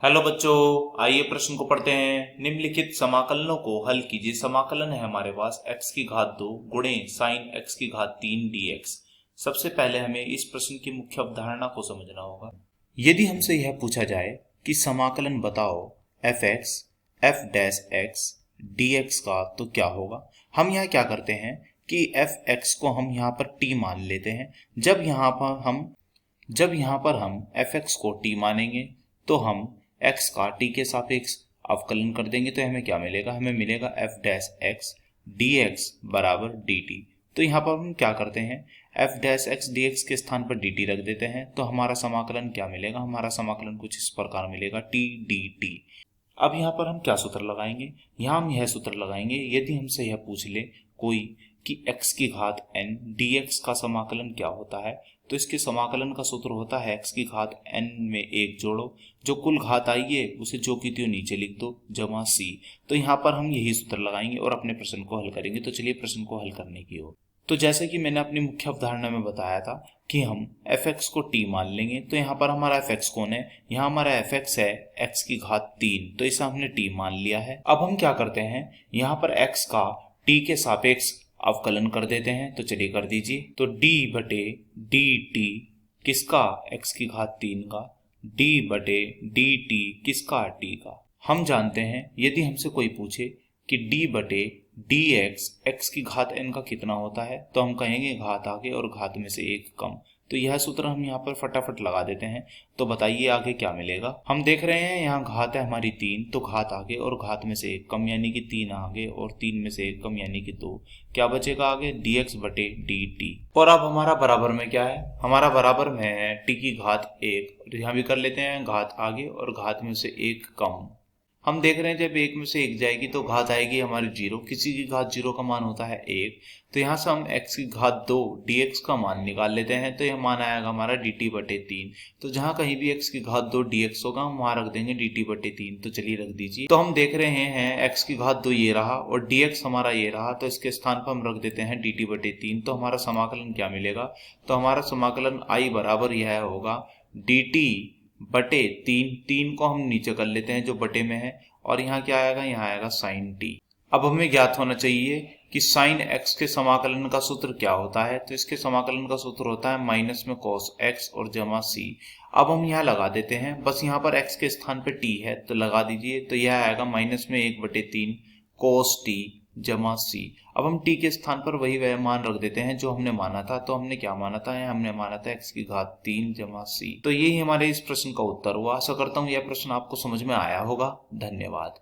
Hello बच्चों, आइए प्रश्न को पढ़ते हैं। निम्नलिखित समाकलनों को हल कीजिए। समाकलन है हमारे पास x की घात 2 गुणे साइन x की घात 3 dx। सबसे पहले हमें इस प्रश्न की मुख्य अवधारणा को समझना होगा। यदि हमसे यह पूछा जाए कि समाकलन बताओ fx f dash x dx का, तो क्या होगा। हम यहाँ क्या करते हैं कि fx को हम यहाँ पर t मान लेते हैं। जब यहाँ पर हम fx को t मानेंगे तो हम x का t के सापेक्ष अवकलन कर देंगे, तो हमें क्या मिलेगा, हमें मिलेगा f डैश x dx बराबर dt। तो यहाँ पर हम क्या करते हैं, f डैश x dx के स्थान पर dt रख देते हैं। तो हमारा समाकलन क्या मिलेगा, हमारा समाकलन कुछ इस प्रकार मिलेगा t dt। अब यहाँ पर हम क्या सूत्र लगाएंगे, यहाँ हम यह सूत्र लगाएंगे, यदि हमसे यह पूछ ले कोई कि x की घात n dx का समाकलन क्या होता है, तो इसके समाकलन का सूत्र होता है x की घात n में 1 जोड़ो, जो कुल घात आई है उसे जो की त्यों नीचे लिख दो, जमा c। तो यहाँ पर हम यही सूत्र लगाएंगे और अपने प्रश्न को हल करेंगे। तो चलिए प्रश्न को हल करने की ओर। तो जैसे कि मैंने अपनी मुख्य अवधारणा में बताया था कि हम fx को t मान लेंगे, तो यहाँ पर हमारा fx कौन है, यहाँ हमारा fx है x की घात 3, तो इसे हमने t मान लिया है। अब हम क्या करते हैं, यहाँ पर x का t के सापेक्ष अवकलन कर देते हैं। तो चलिए कर दीजिए। तो d बटे dt किसका, x की घात 3 का, d बटे dt किसका, t का। हम जानते हैं यदि हमसे कोई पूछे कि d बटे dx x की घात n का कितना होता है, तो हम कहेंगे घात आगे और घात में से 1 कम। तो यह सूत्र हम यहाँ पर फटाफट लगा देते हैं। तो बताइए आगे क्या मिलेगा। हम देख रहे हैं यहाँ घात है हमारी 3, तो घात आगे और घात में से 1 कम, यानी कि 3 आगे और 3 में से 1 कम, यानी कि 2। क्या बचेगा आगे, dx बटे dt। और अब हमारा बराबर में क्या है, हमारा बराबर में है t की घात 1। यहाँ भी कर लेते हैं घात आगे और घात में से 1 कम। हम देख रहे हैं जब 1 में से 1 जाएगी तो घात आएगी हमारी 0। किसी की घात 0 का मान होता है 1। तो यहाँ से हम x की घात 2 dx का मान निकाल लेते हैं, तो यह मान आएगा हमारा dt बटे 3। तो जहाँ कहीं भी x की घात 2 dx होगा हम वहाँ रख देंगे dt बटे 3। तो चलिए रख दीजिए। तो हम देख रहे हैं x की घात 2 ये रहा और dx हमारा ये रहा, तो इसके स्थान पर हम रख देते हैं dt बटे 3। तो हमारा समाकलन क्या मिलेगा, तो हमारा समाकलन I बराबर यह होगा dt बटे 3 को हम नीचे कर लेते हैं जो बटे में है, और यहाँ क्या आएगा, यहाँ आएगा साइन t। अब हमें ज्ञात होना चाहिए कि साइन x के समाकलन का सूत्र क्या होता है। तो इसके समाकलन का सूत्र होता है माइनस में cos x और जमा c। अब हम यहाँ लगा देते हैं, बस यहाँ पर x के स्थान पे t है तो लगा दीजिए। तो यह आएगा माइनस में 1 बटे 3 cos t जमा c। अब हम t के स्थान पर वह मान रख देते हैं जो हमने माना था। तो हमने क्या माना था, हमने माना था x की घात 3 जमा c। तो यही हमारे इस प्रश्न का उत्तर हुआ। आशा करता हूँ यह प्रश्न आपको समझ में आया होगा। धन्यवाद।